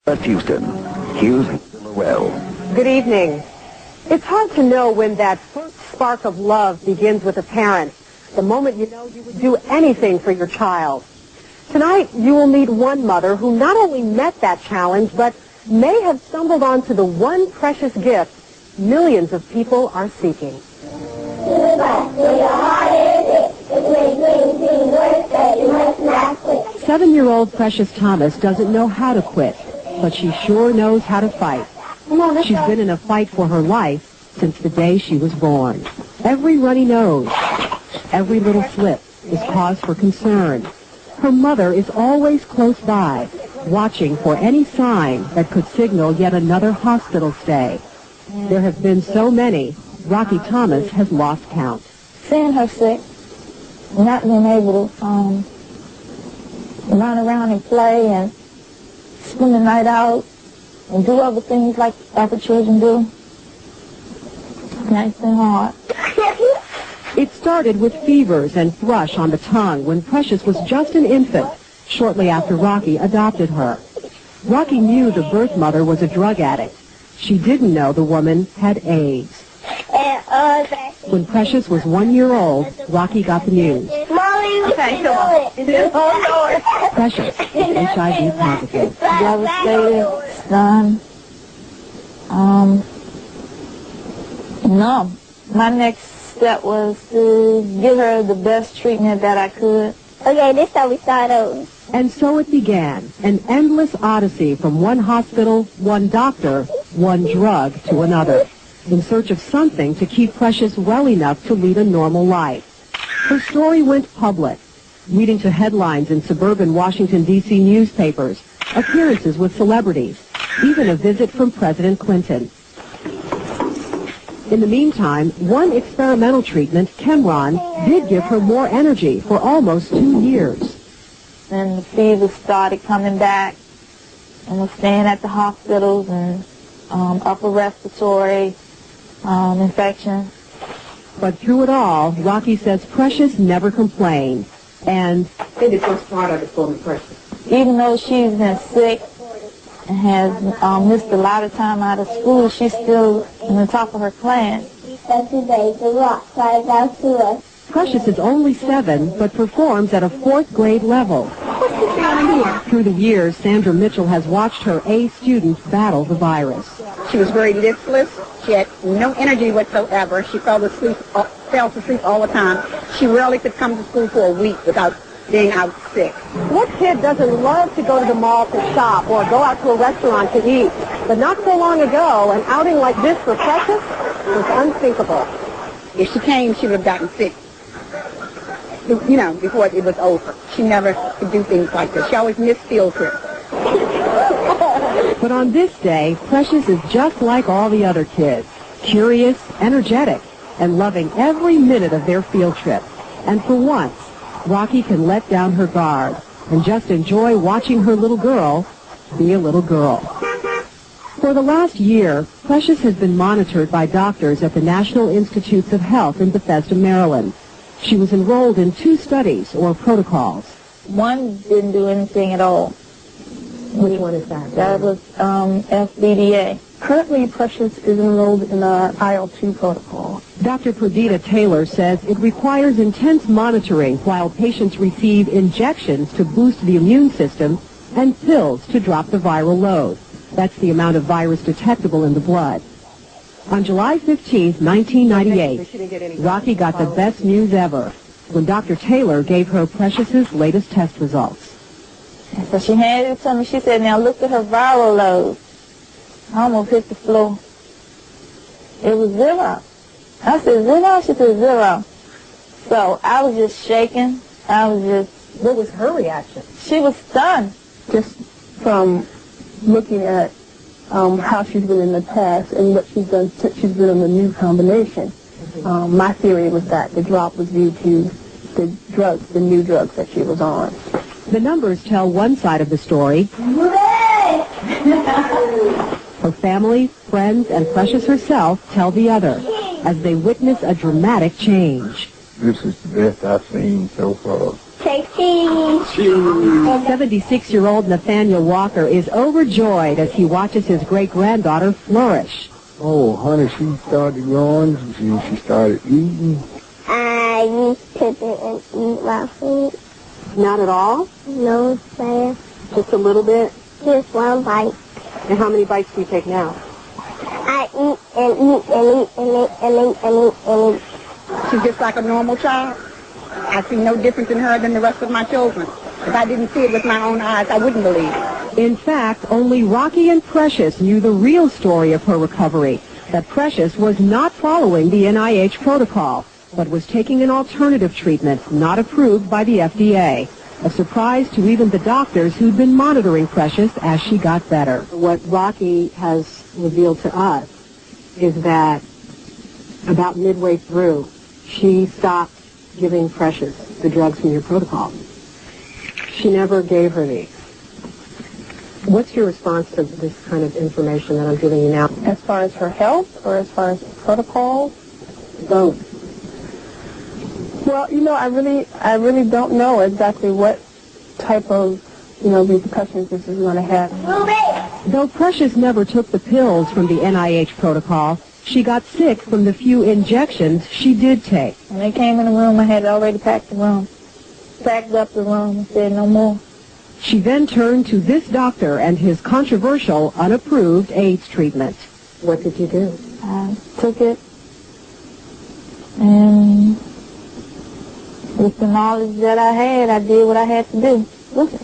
Houston, here's Lorelle. Good evening. It's hard to know when that first spark of love begins with a parent, the moment you know you would do anything for your child. Tonight, you will meet one mother who not only met that challenge, but may have stumbled onto the one precious gift millions of people are seeking. 7-year-old Precious Thomas doesn't know how to quit, but she sure knows how to fight. She's been in a fight for her life since the day she was born. Every runny nose, every little slip is cause for concern. Her mother is always close by, watching for any sign that could signal yet another hospital stay. There have been so many, Rocky Thomas has lost count. Seeing her sick, not being able to run around and play and spend the night out and do other things like other children do, that's been hard. It started with fevers and thrush on the tongue when Precious was just an infant, shortly after Rocky adopted her. Rocky knew the birth mother was a drug addict. She didn't know the woman had AIDS. When Precious was 1 year old, Rocky got the news. Precious is HIV positive. Devastated, stunned. No. My next step was to give her the best treatment that I could. Okay, this time we start over. And so it began, an endless odyssey from one hospital, one doctor, one drug to another, in search of something to keep Precious well enough to lead a normal life. Her story went public, leading to headlines in suburban Washington, D.C. newspapers, appearances with celebrities, even a visit from President Clinton. In the meantime, one experimental treatment, Chemron, did give her more energy for almost 2 years. And the fever started coming back, and was staying at the hospitals and upper respiratory infection. But through it all, Rocky says Precious never complained. And the first part of it for me, Precious. Even though she's been sick and has missed a lot of time out of school, she's still in the top of her class. Precious is only 7, but performs at a 4th grade level. Through the years, Sandra Mitchell has watched her A student battle the virus. She was very listless. She had no energy whatsoever. She fell asleep all the time. She rarely could come to school for a week without being out sick. What kid doesn't love to go to the mall to shop or go out to a restaurant to eat? But not so long ago, an outing like this for Precious was unthinkable. If she came, she would have gotten sick, before it was over. She never could do things like this. She always missed field trips. But on this day, Precious is just like all the other kids, curious, energetic, and loving every minute of their field trip. And for once, Rocky can let down her guard and just enjoy watching her little girl be a little girl. For the last year, Precious has been monitored by doctors at the National Institutes of Health in Bethesda, Maryland. She was enrolled in 2 studies or protocols. One didn't do anything at all. Which one is that? That was FBDA. Currently, Precious is enrolled in our IL-2 protocol. Dr. Perdita Taylor says it requires intense monitoring while patients receive injections to boost the immune system and pills to drop the viral load. That's the amount of virus detectable in the blood. On July 15, 1998, Rocky got the best news ever when Dr. Taylor gave her Precious's latest test results. So she handed it to me. She said, now look at her viral load. I almost hit the floor. It was 0. I said, 0? She said, 0. So I was just shaking. What was her reaction? She was stunned. Just from looking at how she's been in the past and what she's done since she's been on the new combination, my theory was that the drop was due to the new drugs that she was on. The numbers tell one side of the story. Her family, friends, and Precious herself tell the other as they witness a dramatic change. This is the best I've seen so far. Take Cheese. 76-year-old Nathaniel Walker is overjoyed as he watches his great-granddaughter flourish. Oh, honey, she started growing, she started eating. I used to eat my food. Not at all? No, sir. Just a little bit? Just one bite. And how many bites do you take now? I eat and eat and eat and eat and eat and eat and eat. She's just like a normal child. I see no difference in her than the rest of my children. If I didn't see it with my own eyes, I wouldn't believe it. In fact, only Rocky and Precious knew the real story of her recovery, that Precious was not following the NIH protocol, but was taking an alternative treatment not approved by the FDA. A surprise to even the doctors who'd been monitoring Precious as she got better. What Rocky has revealed to us is that about midway through, she stopped giving Precious the drugs from your protocol. She never gave her these. What's your response to this kind of information that I'm giving you now? As far as her health or as far as protocols? Both. Well, I really don't know exactly what type of, repercussions this is going to have. Though Precious never took the pills from the NIH protocol, she got sick from the few injections she did take. When they came in the room, I had already packed the room. Packed up the room and said no more. She then turned to this doctor and his controversial, unapproved AIDS treatment. What did you do? I took it, and with the knowledge that I had, I did what I had to do with it.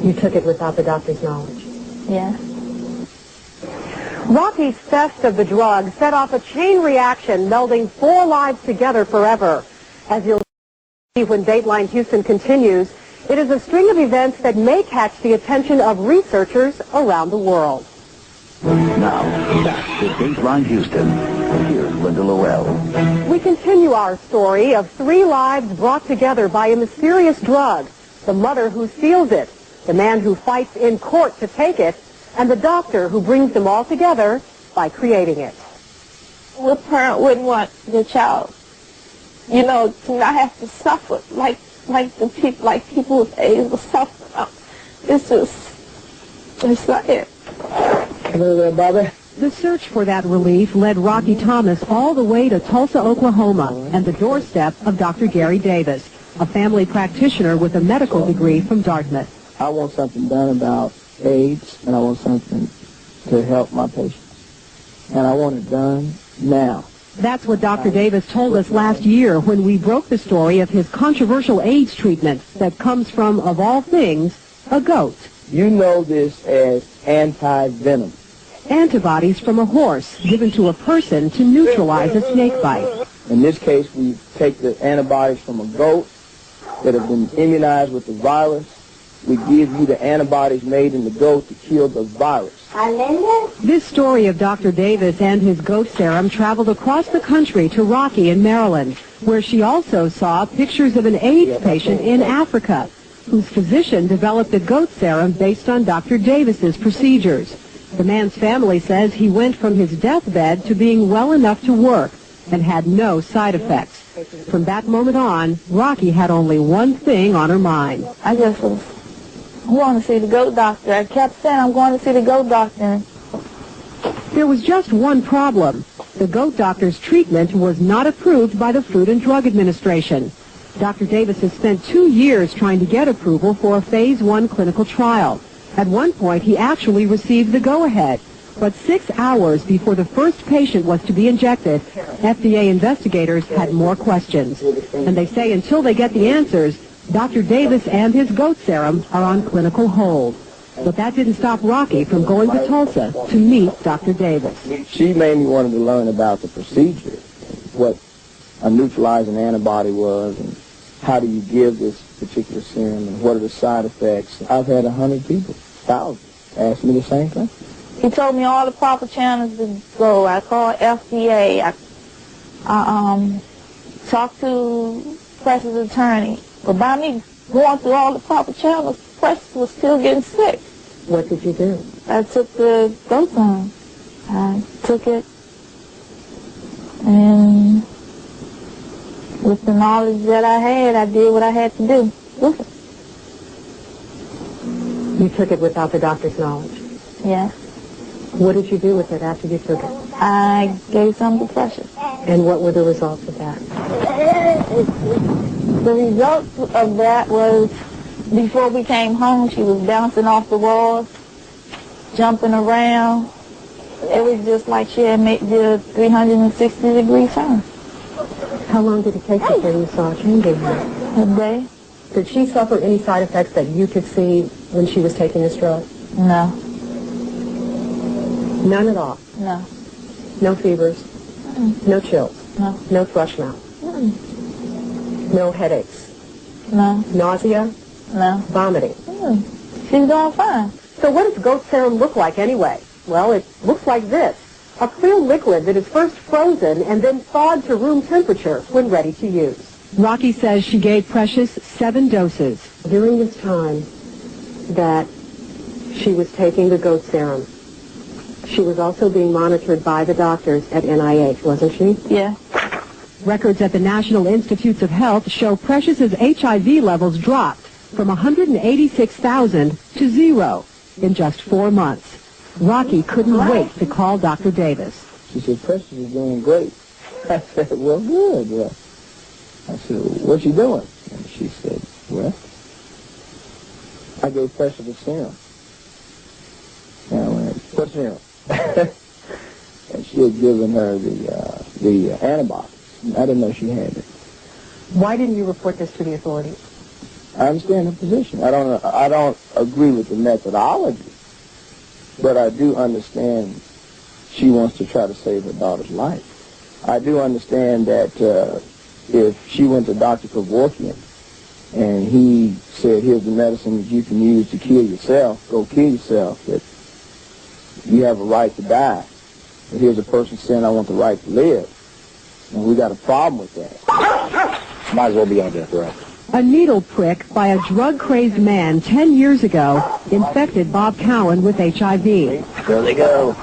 You took it without the doctor's knowledge? Yeah. Rocky's theft of the drug set off a chain reaction, melding 4 lives together forever. As you'll see when Dateline Houston continues, it is a string of events that may catch the attention of researchers around the world. Now, back to Dateline Houston. Here's Linda Lorelle. We continue our story of 3 lives brought together by a mysterious drug, the mother who steals it, the man who fights in court to take it, and the doctor who brings them all together by creating it. What parent wouldn't want their child, to not have to suffer like people with AIDS will suffer? It's not it. Hello there, Bobby. The search for that relief led Rocky Thomas all the way to Tulsa, Oklahoma, and the doorstep of Dr. Gary Davis, a family practitioner with a medical degree from Dartmouth. I want something done about AIDS, and I want something to help my patients. And I want it done now. That's what Dr. Davis told us last year when we broke the story of his controversial AIDS treatment that comes from, of all things, a goat. You know this as anti-venom. Antibodies from a horse given to a person to neutralize a snake bite. In this case, we take the antibodies from a goat that have been immunized with the virus. We give you the antibodies made in the goat to kill the virus. This story of Dr. Davis and his goat serum traveled across the country to Rocky in Maryland, where she also saw pictures of an AIDS patient in Africa, whose physician developed a goat serum based on Dr. Davis's procedures. The man's family says he went from his deathbed to being well enough to work and had no side effects. From that moment on, Rocky had only one thing on her mind. I just was going to see the goat doctor. I kept saying I'm going to see the goat doctor. There was just one problem. The goat doctor's treatment was not approved by the Food and Drug Administration. Dr. Davis has spent 2 years trying to get approval for a Phase 1 clinical trial. At one point, he actually received the go-ahead. But 6 hours before the first patient was to be injected, FDA investigators had more questions. And they say until they get the answers, Dr. Davis and his goat serum are on clinical hold. But that didn't stop Rocky from going to Tulsa to meet Dr. Davis. She made me want to learn about the procedure, what a neutralizing antibody was, and how do you give this particular serum, and what are the side effects. I've had 100 people, thousands, ask me the same thing. He told me all the proper channels to go. I called FDA. I talked to Precious' attorney. But by me going through all the proper channels, Precious was still getting sick. What did you do? I took the goat serum. I took it, and With the knowledge that I had, I did what I had to do with it. You took it without the doctor's knowledge. Yeah. What did you do with it after you took it? I gave some to Precious. And what were the results of that? The results of that was, before we came home, she was bouncing off the walls, jumping around. It was just like she had made the 360-degree turn. How long did it take before you saw a change in her? A day? Did she suffer any side effects that you could see when she was taking this drug? No. None at all? No. No fevers? No chills? No. No thrush mouth? No headaches? No. Nausea? No. Vomiting? She's doing fine. So what does goat serum look like anyway? Well, it looks like this. A clear liquid that is first frozen and then thawed to room temperature when ready to use. Rocky says she gave Precious 7 doses. During this time that she was taking the goat serum, she was also being monitored by the doctors at NIH, wasn't she? Yeah. Records at the National Institutes of Health show Precious's HIV levels dropped from 186,000 to 0 in just 4 months. Rocky couldn't wait to call Dr. Davis. She said, Precious is doing great. I said, well, good. Well, I said, what you doing? And she said, well, I gave Precious a serum. And I went, what serum? And she had given her the antibiotics. I didn't know she had it. Why didn't you report this to the authorities? I understand her position. I don't agree with the methodology, but I do understand she wants to try to save her daughter's life. I do understand that if she went to Dr. Kevorkian and he said, here's the medicine that you can use to kill yourself, go kill yourself, that you have a right to die. And here's a person saying, I want the right to live. And we got a problem with that. Might as well be on death row. A needle prick by a drug-crazed man 10 years ago infected Bob Cowan with HIV. There they go.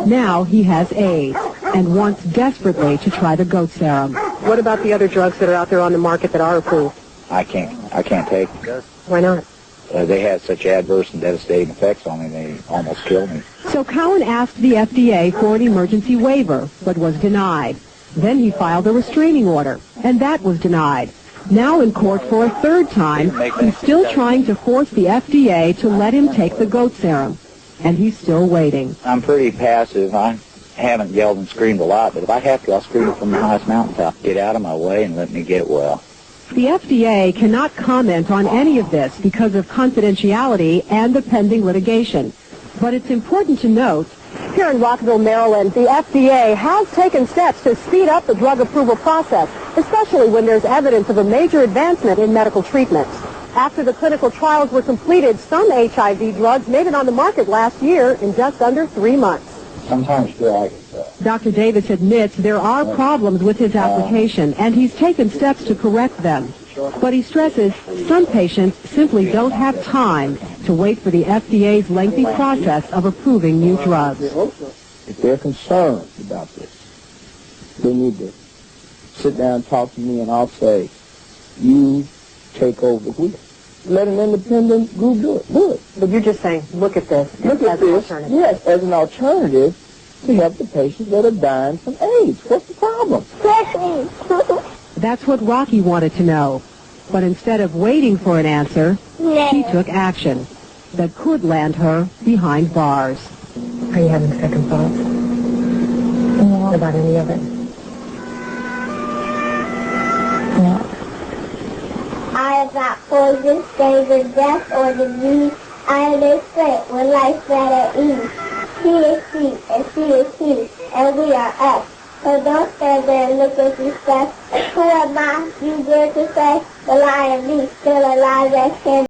Now he has AIDS and wants desperately to try the goat serum. What about the other drugs that are out there on the market that are approved? I can't take them. Why not? They had such adverse and devastating effects on me, they almost killed me. So Cowan asked the FDA for an emergency waiver, but was denied. Then he filed a restraining order, and that was denied. Now in court for a 3rd time, he's still trying to force the FDA to let him take the goat serum. And he's still waiting. I'm pretty passive. I haven't yelled and screamed a lot, but if I have to, I'll scream from the highest mountaintop. Get out of my way and let me get well. The FDA cannot comment on any of this because of confidentiality and the pending litigation. But it's important to note, here in Rockville, Maryland, the FDA has taken steps to speed up the drug approval process, especially when there's evidence of a major advancement in medical treatment. After the clinical trials were completed, some HIV drugs made it on the market last year in just under 3 months. Sometimes I get Dr. Davis admits there are problems with his application, and he's taken steps to correct them. But he stresses some patients simply don't have time to wait for the FDA's lengthy process of approving new drugs. If they're concerned about this, they need to sit down and talk to me, and I'll say, you take over the wheel. Let an independent group do it. Do it. But you're just saying, look at this. Look at this. Yes, as an alternative to help the patients that are dying from AIDS. What's the problem? That's what Rocky wanted to know. But instead of waiting for an answer, she took action that could land her behind bars. Are you having second thoughts? No. About any of it? No. I have not poison, danger, death, or disease. I am a friend with life that at ease. He is she, and she is he, and we are us. So don't stand there and look at disgust. Who am I, you dare to say? The lion me, still alive as can